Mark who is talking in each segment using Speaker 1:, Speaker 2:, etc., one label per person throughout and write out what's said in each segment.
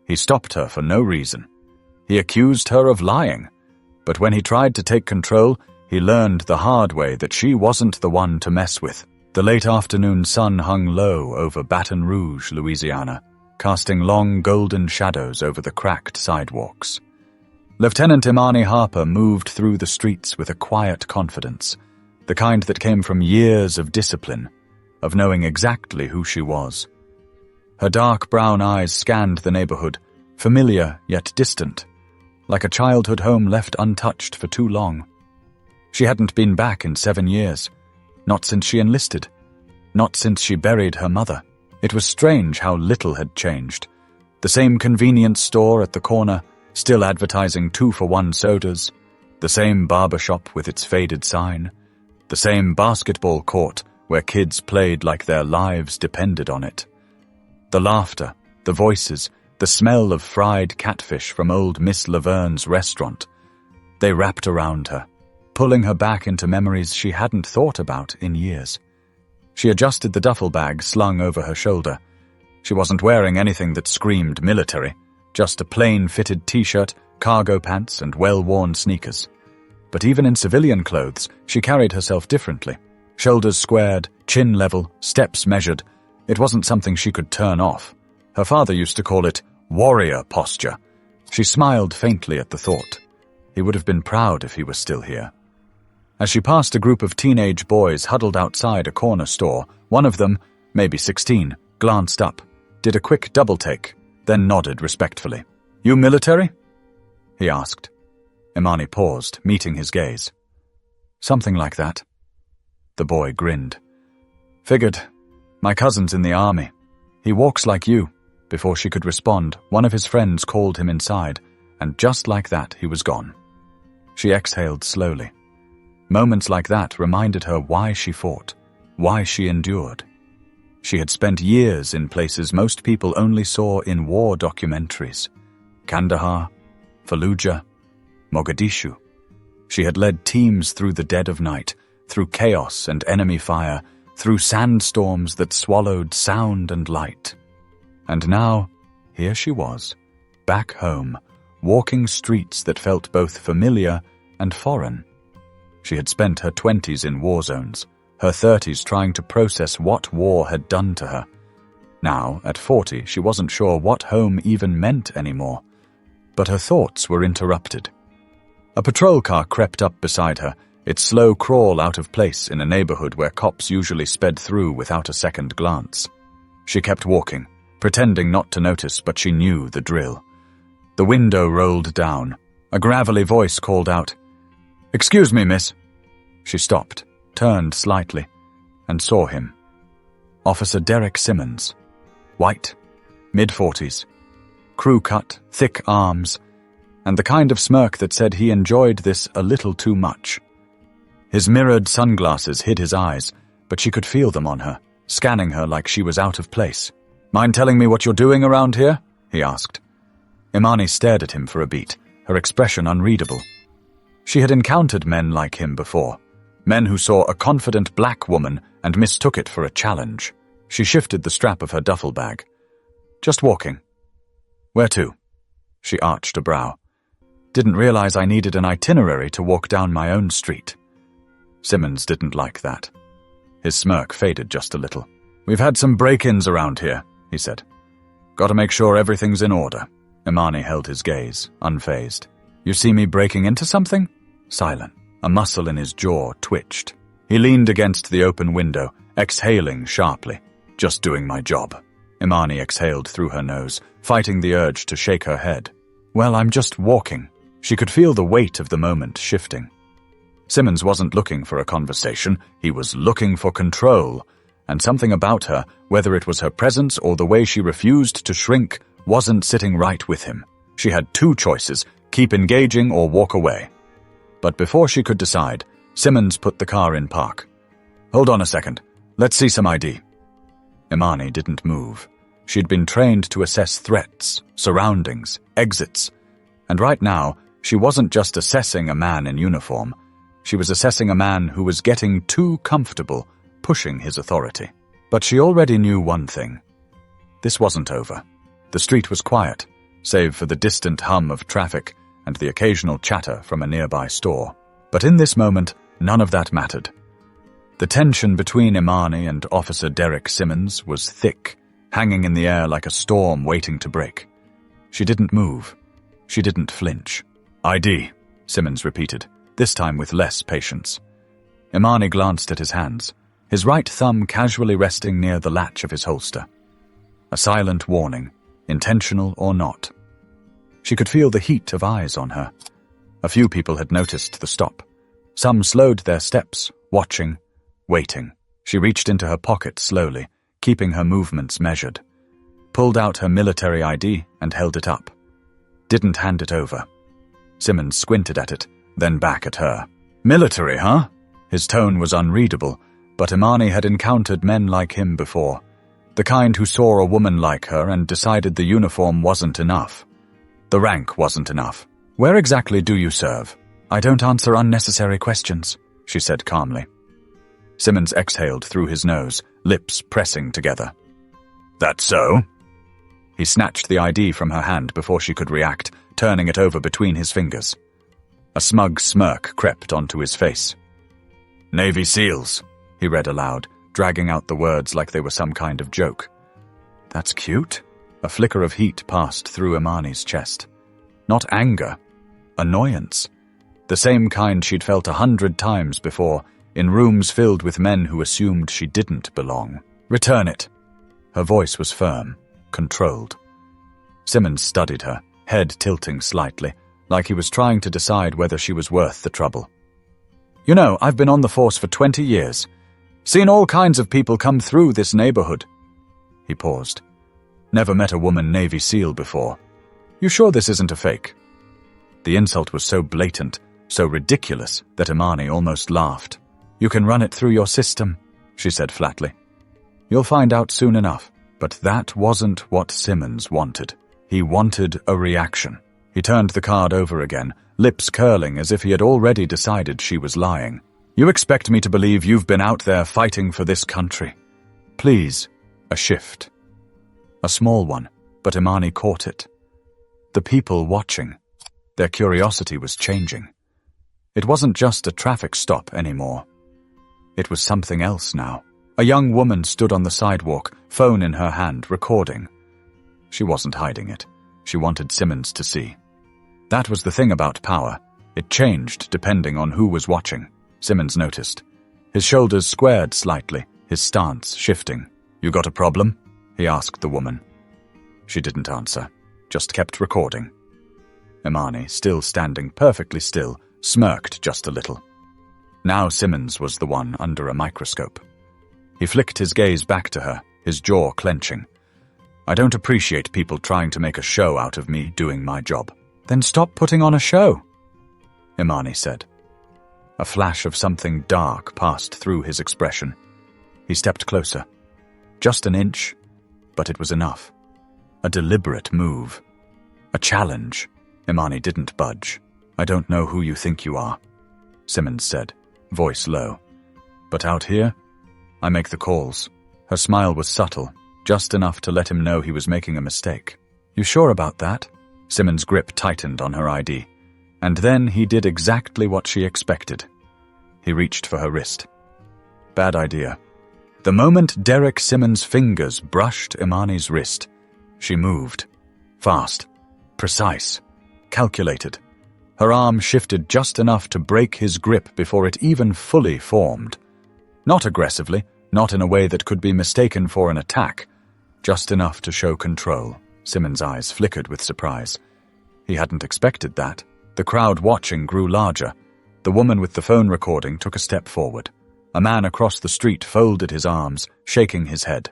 Speaker 1: He stopped her for no reason. He accused her of lying, but when he tried to take control, he learned the hard way that she wasn't the one to mess with. The late afternoon sun hung low over Baton Rouge, Louisiana, casting long golden shadows over the cracked sidewalks. Lieutenant Imani Harper moved through the streets with a quiet confidence, the kind that came from years of discipline, of knowing exactly who she was. Her dark brown eyes scanned the neighborhood, familiar yet distant, like a childhood home left untouched for too long. She hadn't been back in 7 years, not since she enlisted, not since she buried her mother. It was strange how little had changed. The same convenience store at the corner, still advertising 2-for-1 sodas, the same barbershop with its faded sign, the same basketball court where kids played like their lives depended on it. The laughter, the voices, the smell of fried catfish from old Miss Laverne's restaurant. They wrapped around her, pulling her back into memories she hadn't thought about in years. She adjusted the duffel bag slung over her shoulder. She wasn't wearing anything that screamed military, just a plain-fitted t-shirt, cargo pants, and well-worn sneakers. But even in civilian clothes, she carried herself differently. Shoulders squared, chin level, steps measured. It wasn't something she could turn off. Her father used to call it warrior posture. She smiled faintly at the thought. He would have been proud if he were still here. As she passed a group of teenage boys huddled outside a corner store, one of them, maybe 16, glanced up, did a quick double-take, then nodded respectfully. "You military?" he asked. Imani paused, meeting his gaze. "Something like that." The boy grinned. "Figured. My cousin's in the army. He walks like you." Before she could respond, one of his friends called him inside, and just like that, he was gone. She exhaled slowly. Moments like that reminded her why she fought, why she endured. She had spent years in places most people only saw in war documentaries. Kandahar, Fallujah, Mogadishu. She had led teams through the dead of night, through chaos and enemy fire, through sandstorms that swallowed sound and light. And now, here she was, back home, walking streets that felt both familiar and foreign. She had spent her 20s in war zones, her 30s trying to process what war had done to her. Now, at 40, she wasn't sure what home even meant anymore. But her thoughts were interrupted. A patrol car crept up beside her, its slow crawl out of place in a neighborhood where cops usually sped through without a second glance. She kept walking, pretending not to notice, but she knew the drill. The window rolled down. A gravelly voice called out, "Excuse me, miss." She stopped, turned slightly, and saw him. Officer Derek Simmons. White, mid-40s, crew-cut, thick arms, and the kind of smirk that said he enjoyed this a little too much. His mirrored sunglasses hid his eyes, but she could feel them on her, scanning her like she was out of place. "Mind telling me what you're doing around here?" he asked. Imani stared at him for a beat, her expression unreadable. She had encountered men like him before, men who saw a confident black woman and mistook it for a challenge. She shifted the strap of her duffel bag. "Just walking." "Where to?" She arched a brow. "Didn't realize I needed an itinerary to walk down my own street." Simmons didn't like that. His smirk faded just a little. "We've had some break-ins around here," he said. "Gotta make sure everything's in order." Imani held his gaze, unfazed. "You see me breaking into something?" Silent. A muscle in his jaw twitched. He leaned against the open window, exhaling sharply. "Just doing my job." Imani exhaled through her nose, fighting the urge to shake her head. "Well, I'm just walking." She could feel the weight of the moment shifting. Simmons wasn't looking for a conversation, he was looking for control, and something about her, whether it was her presence or the way she refused to shrink, wasn't sitting right with him. She had two choices, keep engaging or walk away. But before she could decide, Simmons put the car in park. "Hold on a second. Let's see some ID." Imani didn't move. She'd been trained to assess threats, surroundings, exits. And right now, she wasn't just assessing a man in uniform. She was assessing a man who was getting too comfortable, pushing his authority. But she already knew one thing. This wasn't over. The street was quiet. save for the distant hum of traffic and the occasional chatter from a nearby store. But in this moment, none of that mattered. The tension between Imani and Officer Derek Simmons was thick, hanging in the air like a storm waiting to break. She didn't move. She didn't flinch. "ID," Simmons repeated, this time with less patience. Imani glanced at his hands, his right thumb casually resting near the latch of his holster. A silent warning, intentional or not. She could feel the heat of eyes on her. A few people had noticed the stop. Some slowed their steps, watching, waiting. She reached into her pocket slowly, keeping her movements measured. Pulled out her military ID and held it up. Didn't hand it over. Simmons squinted at it, then back at her. "Military, huh?" His tone was unreadable, but Imani had encountered men like him before. The kind who saw a woman like her and decided the uniform wasn't enough. The rank wasn't enough. "Where exactly do you serve?" "I don't answer unnecessary questions," she said calmly. Simmons exhaled through his nose, lips pressing together. "That's so?" He snatched the ID from her hand before she could react, turning it over between his fingers. A smug smirk crept onto his face. "Navy SEALs," he read aloud, dragging out the words like they were some kind of joke. "That's cute." A flicker of heat passed through Imani's chest. Not anger, annoyance. The same kind she'd felt 100 times before, in rooms filled with men who assumed she didn't belong. "Return it." Her voice was firm, controlled. Simmons studied her, head tilting slightly, like he was trying to decide whether she was worth the trouble. "You know, I've been on the force for 20 years. Seen all kinds of people come through this neighborhood." He paused. "Never met a woman Navy SEAL before. You sure this isn't a fake?" The insult was so blatant, so ridiculous, that Imani almost laughed. "You can run it through your system," she said flatly. "You'll find out soon enough." But that wasn't what Simmons wanted. He wanted a reaction. He turned the card over again, lips curling as if he had already decided she was lying. "You expect me to believe you've been out there fighting for this country?" "Please." A shift. A small one, but Imani caught it. The people watching. Their curiosity was changing. It wasn't just a traffic stop anymore. It was something else now. A young woman stood on the sidewalk, phone in her hand, recording. She wasn't hiding it. She wanted Simmons to see. That was the thing about power. It changed depending on who was watching. Simmons noticed. His shoulders squared slightly, his stance shifting. "You got a problem?" he asked the woman. She didn't answer, just kept recording. Imani, still standing perfectly still, smirked just a little. Now Simmons was the one under a microscope. He flicked his gaze back to her, his jaw clenching. "I don't appreciate people trying to make a show out of me doing my job." "Then stop putting on a show," Imani said. A flash of something dark passed through his expression. He stepped closer. Just an inch, but it was enough. A deliberate move. A challenge. Imani didn't budge. "I don't know who you think you are," Simmons said, voice low. "But out here, I make the calls." Her smile was subtle, just enough to let him know he was making a mistake. "You sure about that?" Simmons' grip tightened on her ID. And then he did exactly what she expected. He reached for her wrist. Bad idea. The moment Derek Simmons' fingers brushed Imani's wrist, she moved. Fast, precise, calculated. Her arm shifted just enough to break his grip before it even fully formed. Not aggressively, not in a way that could be mistaken for an attack, just enough to show control. Simmons' eyes flickered with surprise. He hadn't expected that. The crowd watching grew larger. The woman with the phone recording took a step forward. A man across the street folded his arms, shaking his head.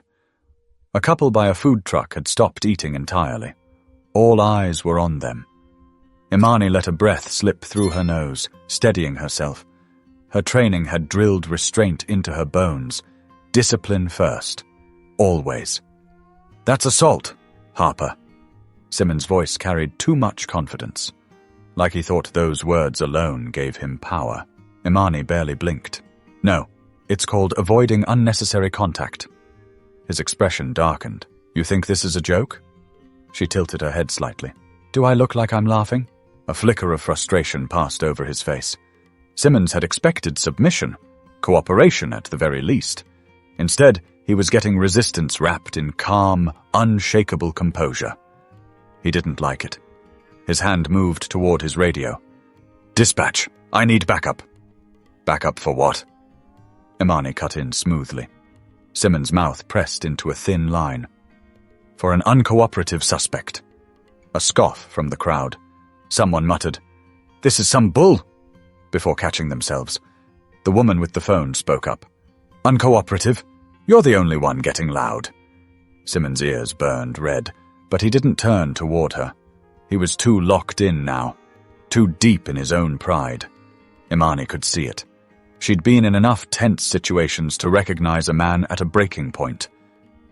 Speaker 1: A couple by a food truck had stopped eating entirely. All eyes were on them. Imani let a breath slip through her nose, steadying herself. Her training had drilled restraint into her bones. Discipline first. Always. "That's assault, Harper." Simmons' voice carried too much confidence. Like he thought those words alone gave him power. Imani barely blinked. "No, it's called avoiding unnecessary contact." His expression darkened. "You think this is a joke?" She tilted her head slightly. Do I look like I'm laughing? A flicker of frustration passed over his face. Simmons had expected submission, cooperation at the very least. Instead, he was getting resistance wrapped in calm, unshakable composure. He didn't like it. His hand moved toward his radio. "Dispatch, I need backup." "Backup for what?" Imani cut in smoothly. Simmons' mouth pressed into a thin line. "For an uncooperative suspect." A scoff from the crowd. Someone muttered, "This is some bull," before catching themselves. The woman with the phone spoke up. "Uncooperative? You're the only one getting loud." Simmons' ears burned red, but he didn't turn toward her. He was too locked in now, too deep in his own pride. Imani could see it. She'd been in enough tense situations to recognize a man at a breaking point.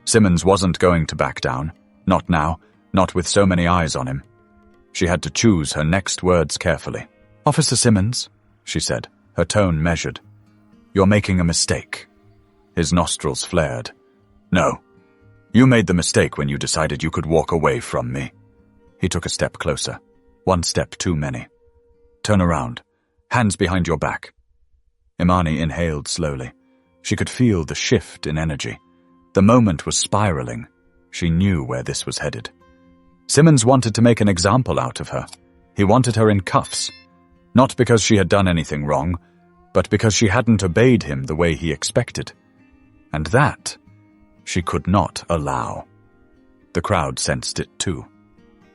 Speaker 1: Simmons wasn't going to back down. Not now, not with so many eyes on him. She had to choose her next words carefully. "Officer Simmons," she said, her tone measured. "You're making a mistake." His nostrils flared. "No. You made the mistake when you decided you could walk away from me." He took a step closer. One step too many. "Turn around. Hands behind your back." Imani inhaled slowly. She could feel the shift in energy. The moment was spiraling. She knew where this was headed. Simmons wanted to make an example out of her. He wanted her in cuffs. Not because she had done anything wrong, but because she hadn't obeyed him the way he expected. And that she could not allow. The crowd sensed it too.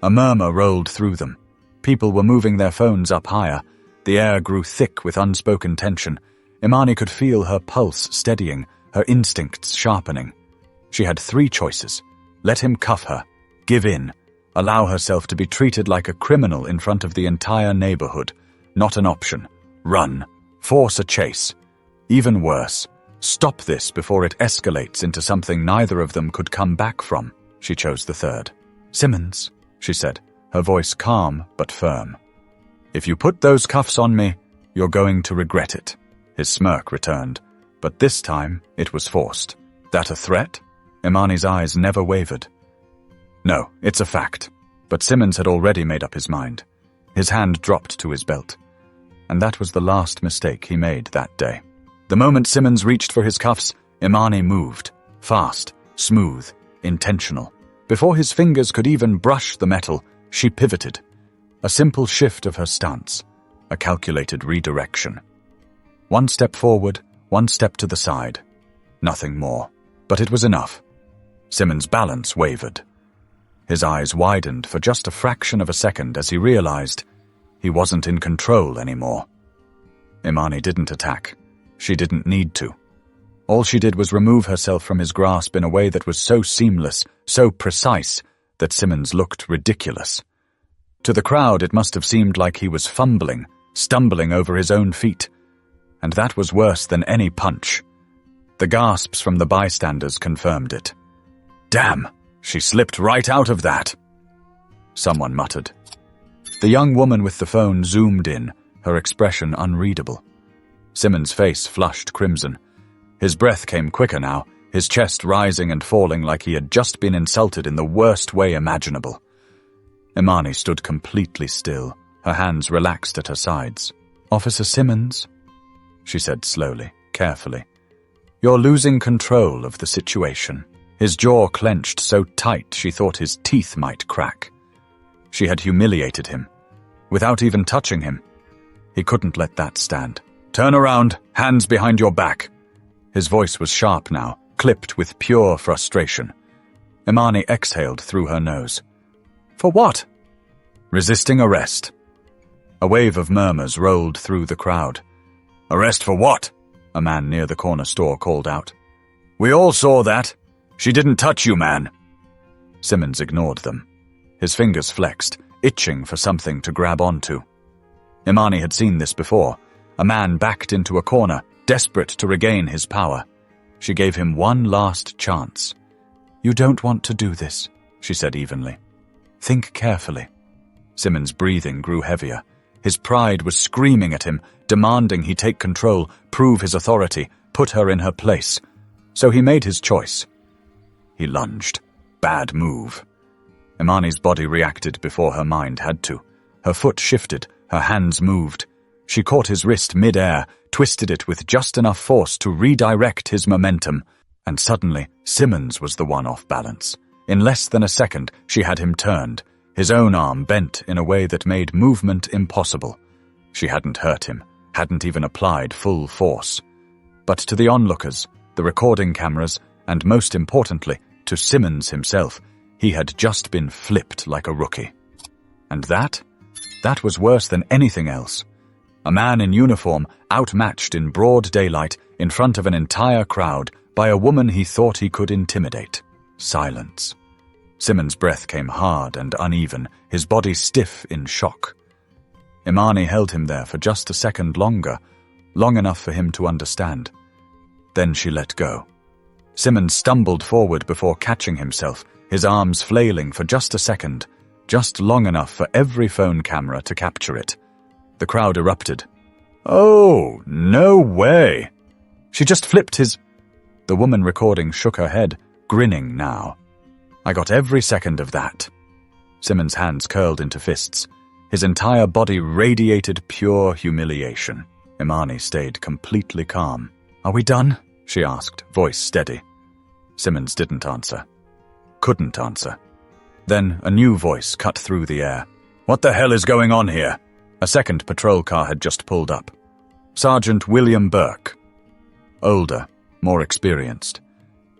Speaker 1: A murmur rolled through them. People were moving their phones up higher. The air grew thick with unspoken tension. Imani could feel her pulse steadying, her instincts sharpening. She had three choices. Let him cuff her, give in, allow herself to be treated like a criminal in front of the entire neighborhood. Not an option. Run. Force a chase. Even worse, stop this before it escalates into something neither of them could come back from. She chose the third. "Simmons," she said, her voice calm but firm. "If you put those cuffs on me, you're going to regret it." His smirk returned, but this time it was forced. That a threat? Imani's eyes never wavered. "No, it's a fact." But Simmons had already made up his mind. His hand dropped to his belt. And that was the last mistake he made that day. The moment Simmons reached for his cuffs, Imani moved. Fast, smooth, intentional. Before his fingers could even brush the metal, she pivoted. A simple shift of her stance. A calculated redirection. One step forward, one step to the side. Nothing more. But it was enough. Simmons' balance wavered. His eyes widened for just a fraction of a second as he realized he wasn't in control anymore. Imani didn't attack. She didn't need to. All she did was remove herself from his grasp in a way that was so seamless, so precise, that Simmons looked ridiculous. To the crowd, it must have seemed like he was fumbling, stumbling over his own feet. And that was worse than any punch. The gasps from the bystanders confirmed it. "Damn, she slipped right out of that," someone muttered. The young woman with the phone zoomed in, her expression unreadable. Simmons' face flushed crimson. His breath came quicker now, his chest rising and falling like he had just been insulted in the worst way imaginable. Imani stood completely still, her hands relaxed at her sides. "Officer Simmons," she said slowly, carefully, "you're losing control of the situation." His jaw clenched so tight she thought his teeth might crack. She had humiliated him, without even touching him. He couldn't let that stand. "Turn around, hands behind your back." His voice was sharp now, clipped with pure frustration. Imani exhaled through her nose. "For what?" "Resisting arrest." A wave of murmurs rolled through the crowd. "Arrest for what?" a man near the corner store called out. "We all saw that. She didn't touch you, man." Simmons ignored them. His fingers flexed, itching for something to grab onto. Imani had seen this before. A man backed into a corner, desperate to regain his power. She gave him one last chance. "You don't want to do this," she said evenly. "Think carefully." Simmons' breathing grew heavier. His pride was screaming at him, demanding he take control, prove his authority, put her in her place. So he made his choice. He lunged. Bad move. Imani's body reacted before her mind had to. Her foot shifted, her hands moved. She caught his wrist mid-air, twisted it with just enough force to redirect his momentum, and suddenly Simmons was the one off balance. In less than a second, she had him turned, his own arm bent in a way that made movement impossible. She hadn't hurt him, hadn't even applied full force. But to the onlookers, the recording cameras, and most importantly, to Simmons himself, he had just been flipped like a rookie. And that was worse than anything else. A man in uniform, outmatched in broad daylight, in front of an entire crowd, by a woman he thought he could intimidate. Silence. Simmons' breath came hard and uneven, his body stiff in shock. Imani held him there for just a second longer, long enough for him to understand. Then she let go. Simmons stumbled forward before catching himself, his arms flailing for just a second, just long enough for every phone camera to capture it. The crowd erupted. "Oh, no way! She just flipped his—" The woman recording shook her head, grinning now. "I got every second of that." Simmons' hands curled into fists. His entire body radiated pure humiliation. Imani stayed completely calm. "Are we done?" she asked, voice steady. Simmons didn't answer. Couldn't answer. Then a new voice cut through the air. "What the hell is going on here?" A second patrol car had just pulled up. Sergeant William Burke. Older, more experienced.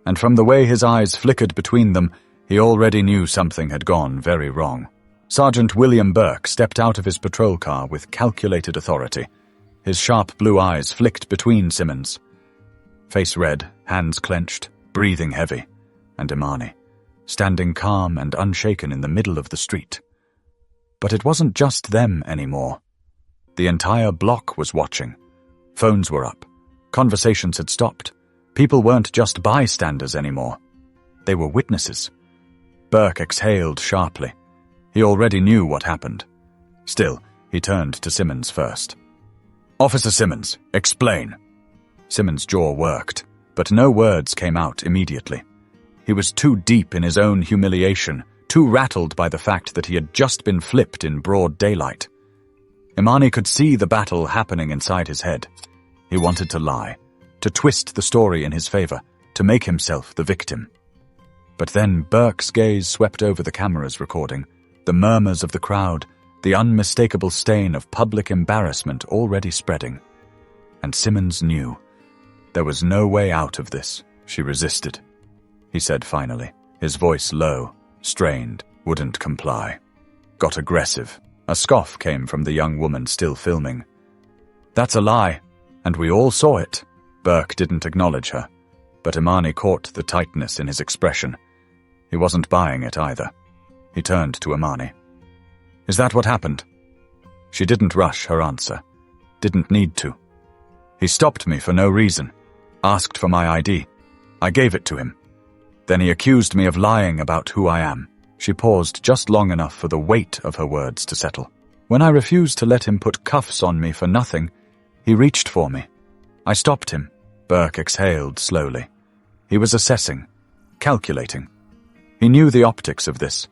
Speaker 1: And from the way his eyes flickered between them, he already knew something had gone very wrong. Sergeant William Burke stepped out of his patrol car with calculated authority. His sharp blue eyes flicked between Simmons. Face red, hands clenched, breathing heavy. And Imani, standing calm and unshaken in the middle of the street. But it wasn't just them anymore. The entire block was watching. Phones were up. Conversations had stopped. People weren't just bystanders anymore. They were witnesses. Burke exhaled sharply. He already knew what happened. Still, he turned to Simmons first. "Officer Simmons, explain." Simmons' jaw worked, but no words came out immediately. He was too deep in his own humiliation, too rattled by the fact that he had just been flipped in broad daylight. Imani could see the battle happening inside his head. He wanted to lie, to twist the story in his favor, to make himself the victim. But then Burke's gaze swept over the cameras recording, the murmurs of the crowd, the unmistakable stain of public embarrassment already spreading. And Simmons knew. There was no way out of this. She resisted. He said finally, his voice low, strained, wouldn't comply. Got aggressive. A scoff came from the young woman still filming. "That's a lie, and we all saw it." Burke didn't acknowledge her, but Imani caught the tightness in his expression. He wasn't buying it either. He turned to Imani. "Is that what happened?" She didn't rush her answer. Didn't need to. "He stopped me for no reason. Asked for my ID. I gave it to him. Then he accused me of lying about who I am." She paused just long enough for the weight of her words to settle. "When I refused to let him put cuffs on me for nothing, he reached for me. I stopped him." Burke exhaled slowly. He was assessing, calculating. He knew the optics of this.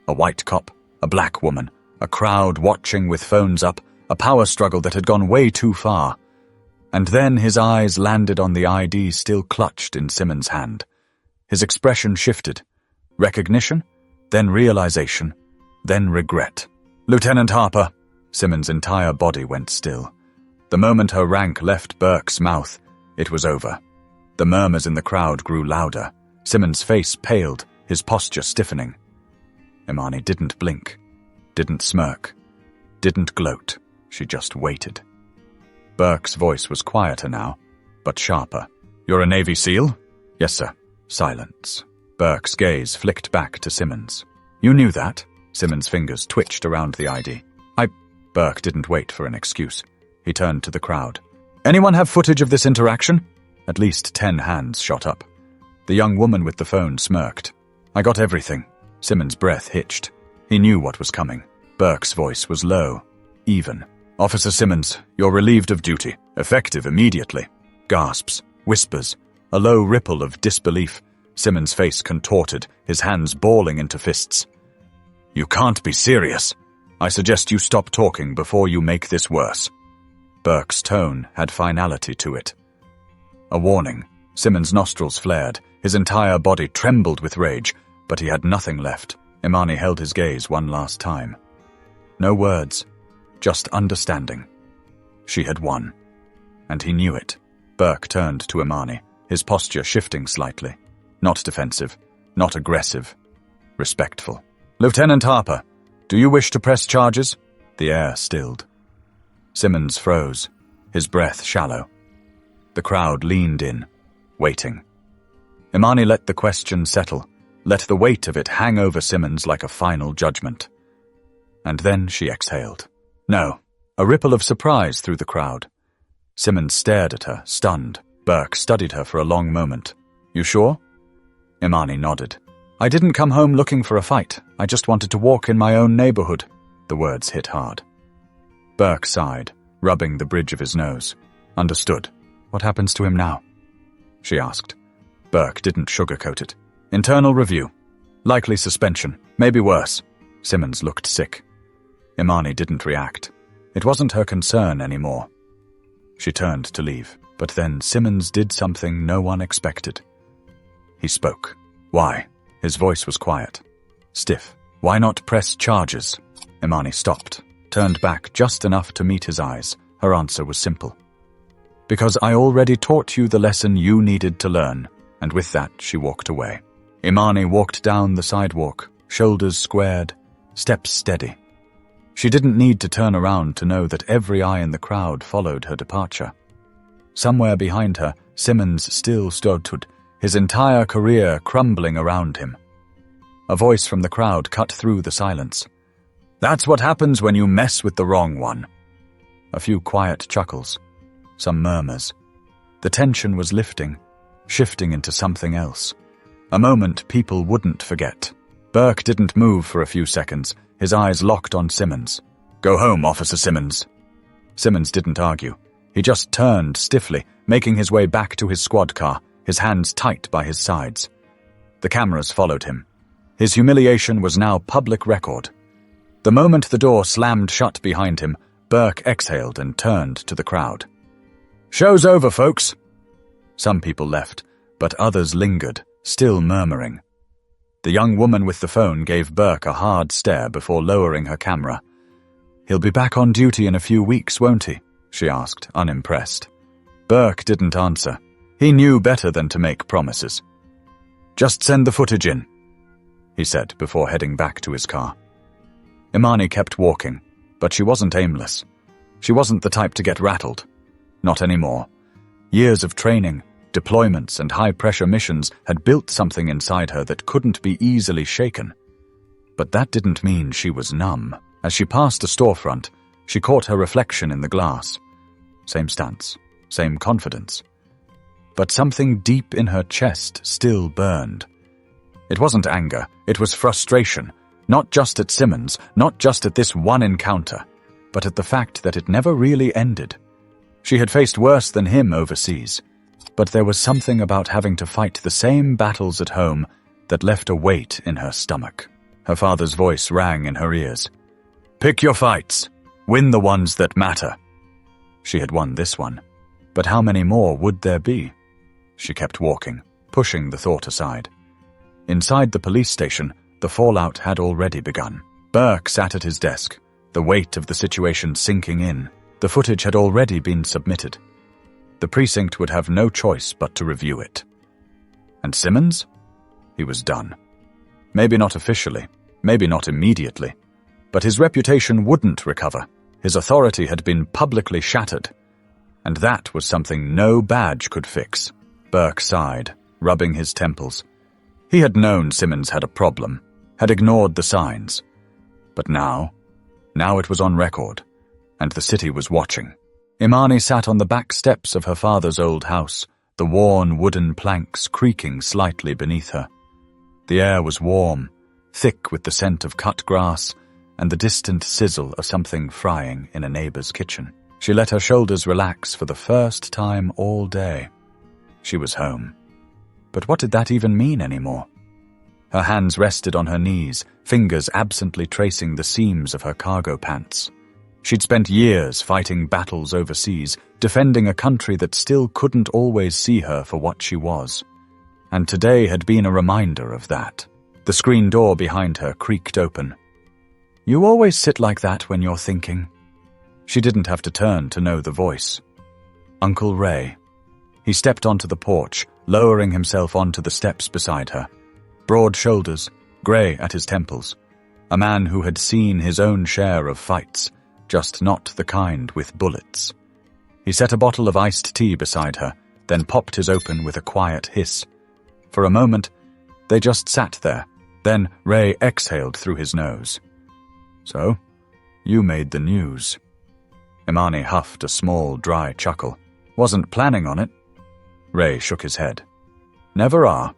Speaker 1: A white cop, a black woman, a crowd watching with phones up, a power struggle that had gone way too far. And then his eyes landed on the ID still clutched in Simmons' hand. His expression shifted. Recognition, then realization, then regret. "Lieutenant Harper." Simmons' entire body went still. The moment her rank left Burke's mouth, it was over. The murmurs in the crowd grew louder. Simmons' face paled, his posture stiffening. Imani didn't blink, didn't smirk, didn't gloat. She just waited. Burke's voice was quieter now, but sharper. "You're a Navy SEAL?" "Yes, sir." Silence. Burke's gaze flicked back to Simmons. "You knew that?" Simmons' fingers twitched around the ID. Burke didn't wait for an excuse. He turned to the crowd. "Anyone have footage of this interaction?" At least 10 hands shot up. The young woman with the phone smirked. "I got everything." Simmons' breath hitched. He knew what was coming. Burke's voice was low, even. "Officer Simmons, you're relieved of duty. Effective immediately." Gasps, whispers, a low ripple of disbelief. Simmons' face contorted, his hands balling into fists. You can't be serious. I suggest you stop talking before you make this worse. Burke's tone had finality to it. A warning. Simmons' nostrils flared. His entire body trembled with rage, but he had nothing left. Imani held his gaze one last time. No words, just understanding. She had won. And he knew it. Burke turned to Imani, his posture shifting slightly. Not defensive, not aggressive, respectful. Lieutenant Harper, do you wish to press charges? The air stilled. Simmons froze, his breath shallow. The crowd leaned in, waiting. Imani let the question settle, let the weight of it hang over Simmons like a final judgment. And then she exhaled. No, a ripple of surprise through the crowd. Simmons stared at her, stunned. Burke studied her for a long moment. You sure? Imani nodded. I didn't come home looking for a fight. I just wanted to walk in my own neighborhood. The words hit hard. Burke sighed, rubbing the bridge of his nose. Understood. What happens to him now? She asked. Burke didn't sugarcoat it. Internal review. Likely suspension. Maybe worse. Simmons looked sick. Imani didn't react. It wasn't her concern anymore. She turned to leave, but then Simmons did something no one expected. He spoke. Why? His voice was quiet, stiff. Why not press charges? Imani stopped, turned back just enough to meet his eyes. Her answer was simple. Because I already taught you the lesson you needed to learn, and with that she walked away. Imani walked down the sidewalk, shoulders squared, steps steady. She didn't need to turn around to know that every eye in the crowd followed her departure. Somewhere behind her, Simmons still stood, his entire career crumbling around him. A voice from the crowd cut through the silence. That's what happens when you mess with the wrong one. A few quiet chuckles, some murmurs. The tension was lifting, shifting into something else. A moment people wouldn't forget. Burke didn't move for a few seconds, his eyes locked on Simmons. Go home, Officer Simmons. Simmons didn't argue. He just turned stiffly, making his way back to his squad car, his hands tight by his sides. The cameras followed him. His humiliation was now public record. The moment the door slammed shut behind him, Burke exhaled and turned to the crowd. Show's over, folks. Some people left, but others lingered, still murmuring. The young woman with the phone gave Burke a hard stare before lowering her camera. He'll be back on duty in a few weeks, won't he? She asked, unimpressed. Burke didn't answer. He knew better than to make promises. Just send the footage in, he said before heading back to his car. Imani kept walking, but she wasn't aimless. She wasn't the type to get rattled. Not anymore. Years of training, deployments and high-pressure missions had built something inside her that couldn't be easily shaken. But that didn't mean she was numb. As she passed a storefront, she caught her reflection in the glass. Same stance, same confidence. But something deep in her chest still burned. It wasn't anger, it was frustration, not just at Simmons, not just at this one encounter, but at the fact that it never really ended. She had faced worse than him overseas, but there was something about having to fight the same battles at home that left a weight in her stomach. Her father's voice rang in her ears. Pick your fights. Win the ones that matter. She had won this one, but how many more would there be? She kept walking, pushing the thought aside. Inside the police station, the fallout had already begun. Burke sat at his desk, the weight of the situation sinking in. The footage had already been submitted. The precinct would have no choice but to review it. And Simmons? He was done. Maybe not officially, maybe not immediately, but his reputation wouldn't recover. His authority had been publicly shattered, and that was something no badge could fix. Burke sighed, rubbing his temples. He had known Simmons had a problem, had ignored the signs. But now it was on record, and the city was watching. Imani sat on the back steps of her father's old house, the worn wooden planks creaking slightly beneath her. The air was warm, thick with the scent of cut grass and the distant sizzle of something frying in a neighbor's kitchen. She let her shoulders relax for the first time all day. She was home. But what did that even mean anymore? Her hands rested on her knees, fingers absently tracing the seams of her cargo pants. She'd spent years fighting battles overseas, defending a country that still couldn't always see her for what she was. And today had been a reminder of that. The screen door behind her creaked open. "You always sit like that when you're thinking." She didn't have to turn to know the voice. Uncle Ray. He stepped onto the porch, lowering himself onto the steps beside her. Broad shoulders, grey at his temples. A man who had seen his own share of fights, just not the kind with bullets. He set a bottle of iced tea beside her, then popped his open with a quiet hiss. For a moment, they just sat there. Then Ray exhaled through his nose. "So, you made the news." Imani huffed a small, dry chuckle. "Wasn't planning on it." Ray shook his head. "Never are.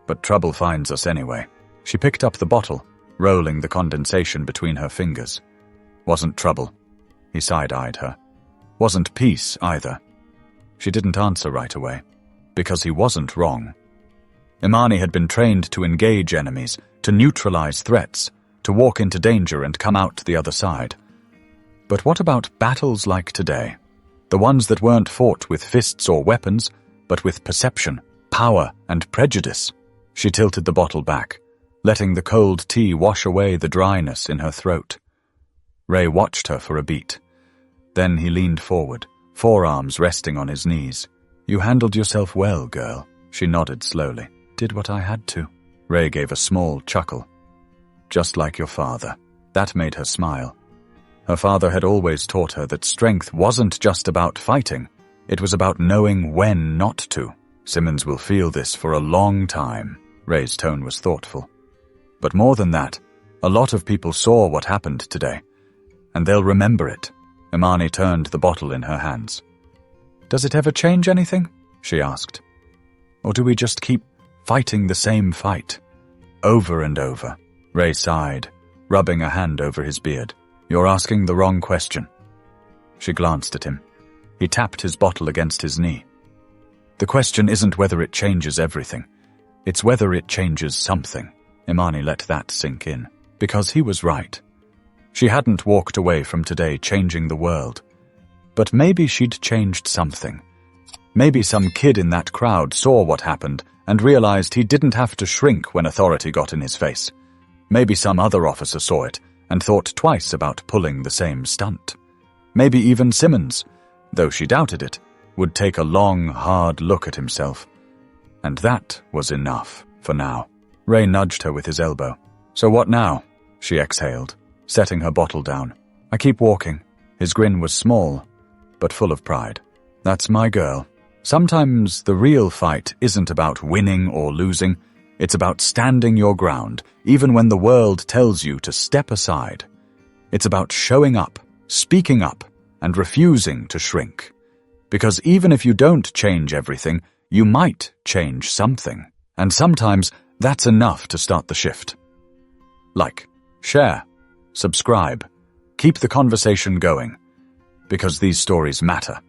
Speaker 1: But trouble finds us anyway." She picked up the bottle, rolling the condensation between her fingers. "Wasn't trouble." He side-eyed her. "Wasn't peace, either." She didn't answer right away, because he wasn't wrong. Imani had been trained to engage enemies, to neutralize threats, to walk into danger and come out the other side. But what about battles like today? The ones that weren't fought with fists or weapons, but with perception, power, and prejudice. She tilted the bottle back, letting the cold tea wash away the dryness in her throat. Ray watched her for a beat. Then he leaned forward, forearms resting on his knees. "You handled yourself well, girl." She nodded slowly. "Did what I had to." Ray gave a small chuckle. "Just like your father." That made her smile. Her father had always taught her that strength wasn't just about fighting. It was about knowing when not to. Simmons will feel this for a long time. Ray's tone was thoughtful. But more than that, a lot of people saw what happened today, and they'll remember it. Imani turned the bottle in her hands. "Does it ever change anything?" she asked. "Or do we just keep fighting the same fight, over and over?" Ray sighed, rubbing a hand over his beard. "You're asking the wrong question." She glanced at him. He tapped his bottle against his knee. "The question isn't whether it changes everything. It's whether it changes something." Imani let that sink in, because he was right. She hadn't walked away from today changing the world. But maybe she'd changed something. Maybe some kid in that crowd saw what happened and realized he didn't have to shrink when authority got in his face. Maybe some other officer saw it and thought twice about pulling the same stunt. Maybe even Simmons, though she doubted it, would take a long, hard look at himself. And that was enough for now. Ray nudged her with his elbow. "So what now?" she exhaled, setting her bottle down. "I keep walking." His grin was small, but full of pride. "That's my girl. Sometimes the real fight isn't about winning or losing. It's about standing your ground, even when the world tells you to step aside. It's about showing up, speaking up, and refusing to shrink. Because even if you don't change everything, you might change something. And sometimes that's enough to start the shift." Like, share, subscribe, keep the conversation going. Because these stories matter.